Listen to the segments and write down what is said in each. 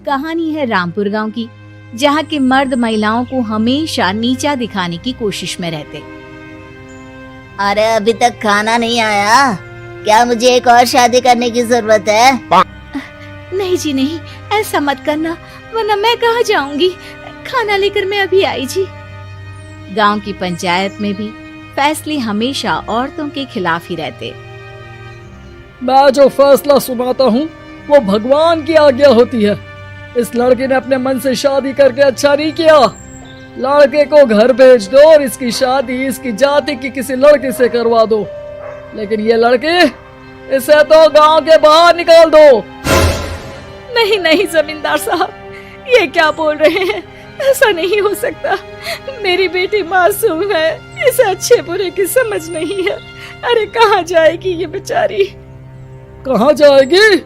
कहानी है रामपुर गांव की, जहां के मर्द महिलाओं को हमेशा नीचा दिखाने की कोशिश में रहते। अरे अभी तक खाना नहीं आया, क्या मुझे एक और शादी करने की जरूरत है? नहीं जी नहीं, ऐसा मत करना, वरना मैं कहाँ जाऊंगी। खाना लेकर मैं अभी आई जी। गांव की पंचायत में भी फैसले हमेशा औरतों के खिलाफ ही रहते। मैं जो फैसला सुनाता हूँ वो भगवान की आज्ञा होती है। इस लड़के ने अपने मन से शादी करके अच्छा नहीं किया। लड़के को घर भेज दो और इसकी शादी इसकी जाति की किसी लड़के से करवा दो। लेकिन ये लड़के, इसे तो गांव के बाहर निकाल दो। नहीं नहीं जमींदार साहब, ये क्या बोल रहे हैं? ऐसा नहीं हो सकता। मेरी बेटी मासूम है, इसे अच्छे बुरे की समझ नहीं है। अरे कहाँ जाएगी ये बेचारी? कहाँ जाएगी?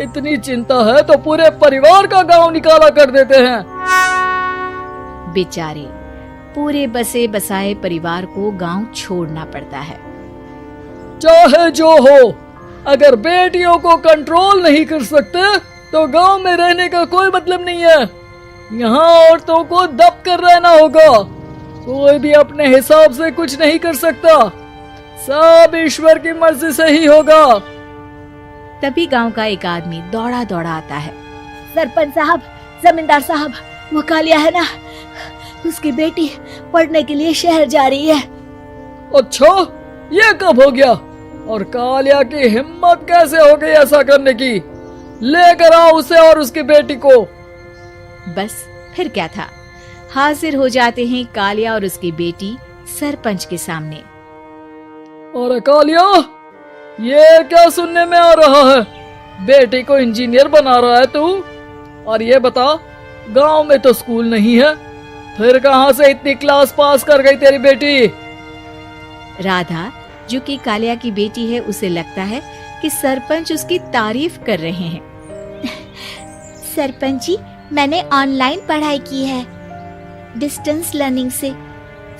इतनी चिंता है तो पूरे परिवार का गांव निकाला कर देते हैं। बेचारे पूरे बसे बसाए परिवार को गांव छोड़ना पड़ता है। चाहे जो हो, अगर बेटियों को कंट्रोल नहीं कर सकते तो गांव में रहने का कोई मतलब नहीं है। यहाँ औरतों को दब कर रहना होगा। कोई भी अपने हिसाब से कुछ नहीं कर सकता, सब ईश्वर की मर्जी से ही होगा। तभी गांव का एक आदमी दौड़ा दौड़ा आता है। सरपंच साहब, जमींदार साहब, वो कालिया है ना, उसकी बेटी पढ़ने के लिए शहर जा रही है। अच्छा, ये कब हो गया? और कालिया की हिम्मत कैसे हो गई ऐसा करने की? लेकर आओ उसे और उसकी बेटी को। बस फिर क्या था, हाजिर हो जाते हैं कालिया और उसकी बेटी सरपंच के सामने। अरे कालिया, ये क्या सुनने में आ रहा है? बेटी को इंजीनियर बना रहा है तू? और ये बता, गांव में तो स्कूल नहीं है, फिर कहां से इतनी क्लास पास कर गई तेरी बेटी? राधा, जो कि कालिया की बेटी है, उसे लगता है कि सरपंच उसकी तारीफ कर रहे हैं। सरपंच जी, मैंने ऑनलाइन पढ़ाई की है, डिस्टेंस लर्निंग से।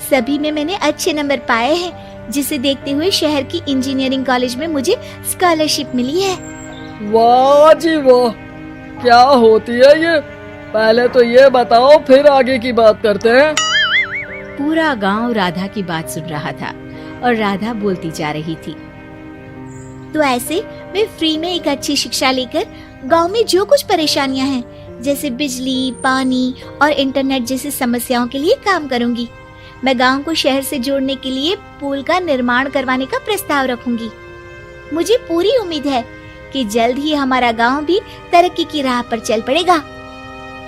सभी में मैंने अच्छे नंबर पाए हैं, जिसे देखते हुए शहर की इंजीनियरिंग कॉलेज में मुझे स्कॉलरशिप मिली है। वाह जी वाह, क्या होती है ये? पहले तो ये बताओ, फिर आगे की बात करते हैं। पूरा गांव राधा की बात सुन रहा था और राधा बोलती जा रही थी। तो ऐसे मैं फ्री में एक अच्छी शिक्षा लेकर गांव में जो कुछ परेशानियां हैं, जैसे बिजली, पानी और इंटरनेट जैसी समस्याओं के लिए काम करूंगी। मैं गांव को शहर से जोड़ने के लिए पुल का निर्माण करवाने का प्रस्ताव रखूंगी। मुझे पूरी उम्मीद है कि जल्द ही हमारा गांव भी तरक्की की राह पर चल पड़ेगा।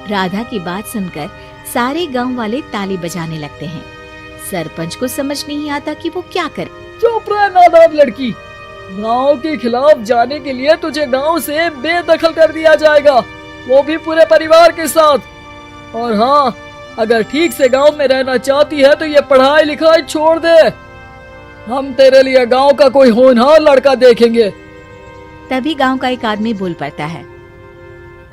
राधा की बात सुनकर सारे गांव वाले ताली बजाने लगते हैं। सरपंच को समझ नहीं आता कि वो क्या करे। चुप रह नादान लड़की, गांव के खिलाफ जाने के लिए तुझे गांव से बेदखल कर दिया जाएगा, वो भी पूरे परिवार के साथ। और हाँ, अगर ठीक से गांव में रहना चाहती है तो ये पढ़ाई लिखाई छोड़ दे। हम तेरे लिए गांव का कोई होनहार लड़का देखेंगे। तभी गांव का एक आदमी बोल पड़ता है।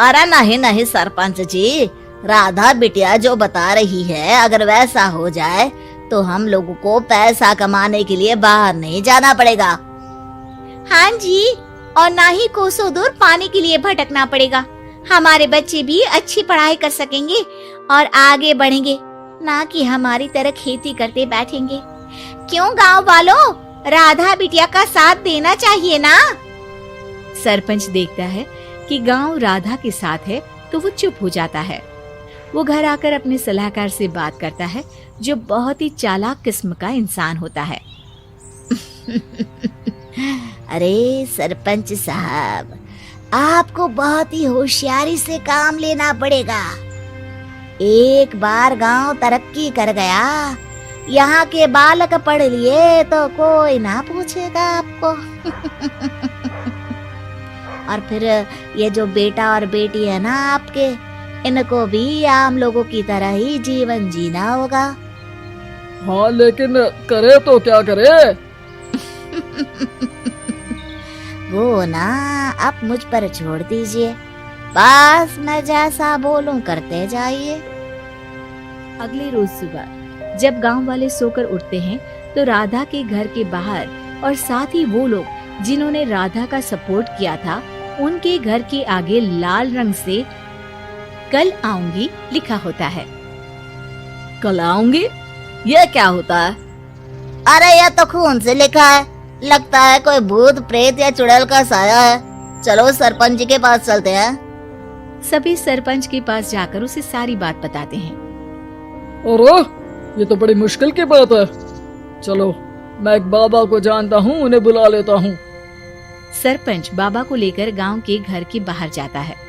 अरे नहीं नहीं सरपंच जी, राधा बिटिया जो बता रही है, अगर वैसा हो जाए तो हम लोगों को पैसा कमाने के लिए बाहर नहीं जाना पड़ेगा। हाँ जी, और ना ही कोसों दूर पानी के लिए भटकना पड़ेगा। हमारे बच्चे भी अच्छी पढ़ाई कर सकेंगे और आगे बढ़ेंगे, ना कि हमारी तरह खेती करते बैठेंगे। क्यों गांव वालों, राधा बिटिया का साथ देना चाहिए ना। सरपंच देखता है कि गांव राधा के साथ है तो वो चुप हो जाता है। वो घर आकर अपने सलाहकार से बात करता है, जो बहुत ही चालाक किस्म का इंसान होता है। अरे सरपंच साहब, आपको बहुत ही होशियारी से काम लेना पड़ेगा। एक बार गांव तरक्की कर गया, यहाँ के बालक पढ़ लिए तो कोई ना पूछेगा आपको। और फिर ये जो बेटा और बेटी है ना आपके, इनको भी आम लोगों की तरह ही जीवन जीना होगा। हाँ, लेकिन करे तो क्या करे? वो ना आप मुझ पर छोड़ दीजिए, बस मैं जैसा बोलूं करते जाइए। अगले रोज सुबह जब गांव वाले सोकर उठते हैं तो राधा के घर के बाहर और साथ ही वो लोग जिन्होंने राधा का सपोर्ट किया था, उनके घर के आगे लाल रंग से कल आऊंगी लिखा होता है। कल आऊंगी, ये क्या होता है? अरे यह तो खून से लिखा है, लगता है कोई भूत प्रेत या चुड़ैल का साया है। चलो सरपंच जी के पास चलते हैं। सभी सरपंच के पास जाकर उसे सारी बात बताते हैं। अरे ये तो बड़ी मुश्किल की बात है। चलो मैं एक बाबा को जानता हूँ, उन्हें बुला लेता हूँ। सरपंच बाबा को लेकर गांव के घर के बाहर जाता है।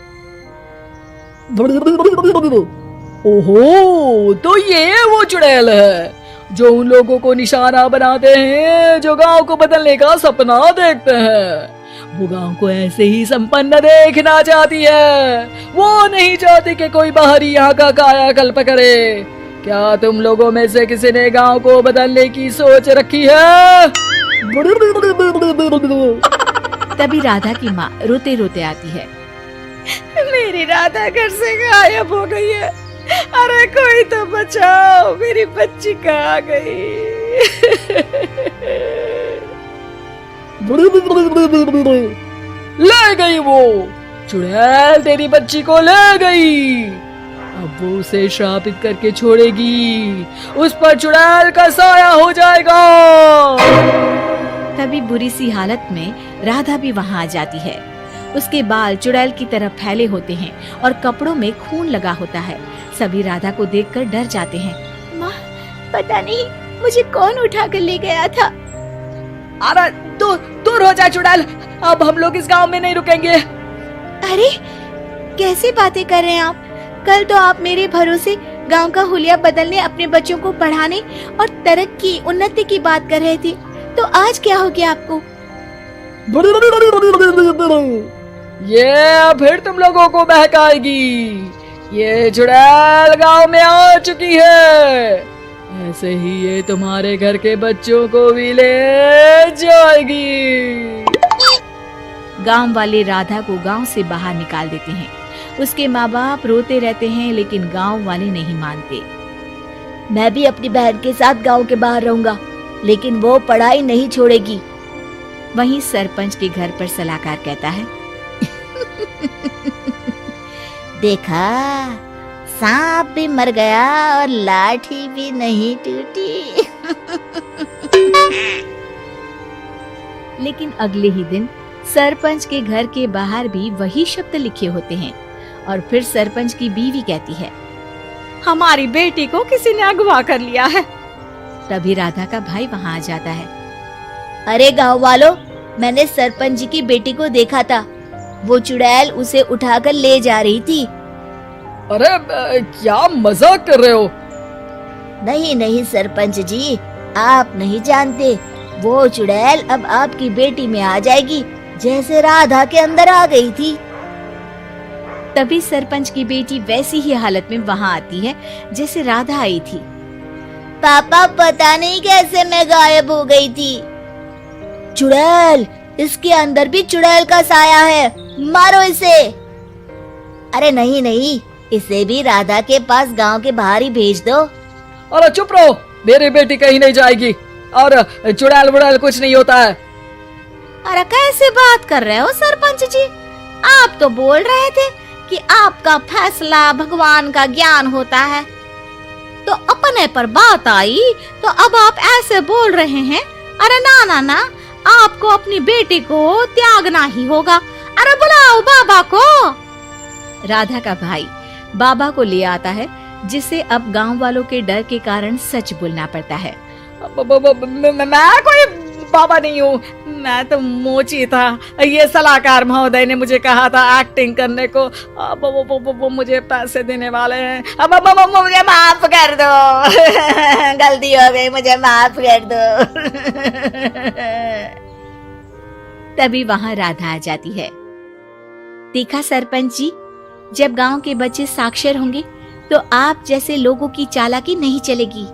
ओहो, तो ये वो चुड़ैल है जो उन लोगों को निशाना बनाते हैं जो गांव को बदलने का सपना देखते हैं। वो गांव को ऐसे ही संपन्न देखना चाहती है, वो नहीं चाहती कि कोई बाहरी यहाँ का कायाकल्प करे। क्या तुम लोगों में से किसी ने गांव को बदलने की सोच रखी है? तभी राधा की माँ रोते रोते आती है। मेरी राधा घर से गायब हो गई है। अरे कोई तो बचाओ, मेरी बच्ची कहाँ गई? ले गई वो चुड़ैल, तेरी बच्ची को ले गई। अब वो उसे श्रापित करके छोड़ेगी, उस पर चुड़ैल का साया हो जाएगा। तभी बुरी सी हालत में राधा भी वहाँ आ जाती है। उसके बाल चुड़ैल की तरह फैले होते हैं और कपड़ों में खून लगा होता है। सभी राधा को देखकर डर जाते हैं। माँ, पता नहीं मुझे कौन उठा कर ले गया था। अरे दूर हो जा चुड़ैल, अब हम लोग इस गांव में नहीं रुकेंगे। अरे कैसी बातें कर रहे हैं आप? कल तो आप मेरे भरोसे गांव का हुलिया बदलने, अपने बच्चों को पढ़ाने और तरक्की उन्नति की बात कर रहे थे, तो आज क्या हो गया आपको? ये फिर तुम लोगों को बहकाएगी। ये चुड़ैल गांव में आ चुकी है, ऐसे ही ये तुम्हारे घर के बच्चों को भी ले जाएगी। गांव वाले राधा को गांव से बाहर निकाल देते हैं। उसके माँ बाप रोते रहते हैं, लेकिन गांव वाले नहीं मानते। मैं भी अपनी बहन के साथ गांव के बाहर रहूंगा, लेकिन वो पढ़ाई नहीं छोड़ेगी। वहीं सरपंच के घर पर सलाहकार कहता है। देखा, सांप भी मर गया और लाठी भी नहीं टूटी। लेकिन अगले ही दिन सरपंच के घर के बाहर भी वही शब्द लिखे होते हैं। और फिर सरपंच की बीवी कहती है, हमारी बेटी को किसी ने अगवा कर लिया है। तभी राधा का भाई वहाँ आ जाता है। अरे गांव वालों, मैंने सरपंच जी की बेटी को देखा था। वो चुड़ैल उसे उठाकर ले जा रही थी। अरे क्या मजाक कर रहे हो? नहीं नहीं सरपंच जी, आप नहीं जानते। वो चुड़ैल अब आपकी बेटी में आ जाएगी, जैसे राधा के अंदर आ गई थी। तभी सरपंच की बेटी वैसी ही हालत में वहाँ आती है जैसे राधा आई थी। पापा, पता नहीं कैसे मैं गायब हो गई थी। चुड़ैल, इसके अंदर भी चुड़ैल का साया है, मारो इसे। अरे नहीं नहीं, इसे भी राधा के पास गांव के बाहर ही भेज दो। अरे चुप रहो, मेरी बेटी कहीं नहीं जाएगी और चुड़ैल बुड़ैल कुछ नहीं होता है। अरे कैसे बात कर रहे हो सरपंच जी? आप तो बोल रहे थे कि आपका फैसला भगवान का ज्ञान होता है, तो अपने पर बात आई तो अब आप ऐसे बोल रहे हैं। अरे ना ना ना, आपको अपनी बेटी को त्यागना ही होगा। अरे बुलाओ बाबा को। राधा का भाई बाबा को ले आता है, जिसे अब गांव वालों के डर के कारण सच बोलना पड़ता है। मैं कोई बाबा नहीं हूँ, मैं तो मोची था। ये सलाहकार महोदय ने मुझे कहा था एक्टिंग करने को। वो मुझे पैसे देने वाले हैं। अब मुझे माफ कर दो। गलती हो गई, मुझे माफ कर दो। तभी वहाँ राधा आ जाती है। देखा सरपंच जी, जब गांव के बच्चे साक्षर होंगे तो आप जैसे लोगों की चालाकी नहीं चलेगी।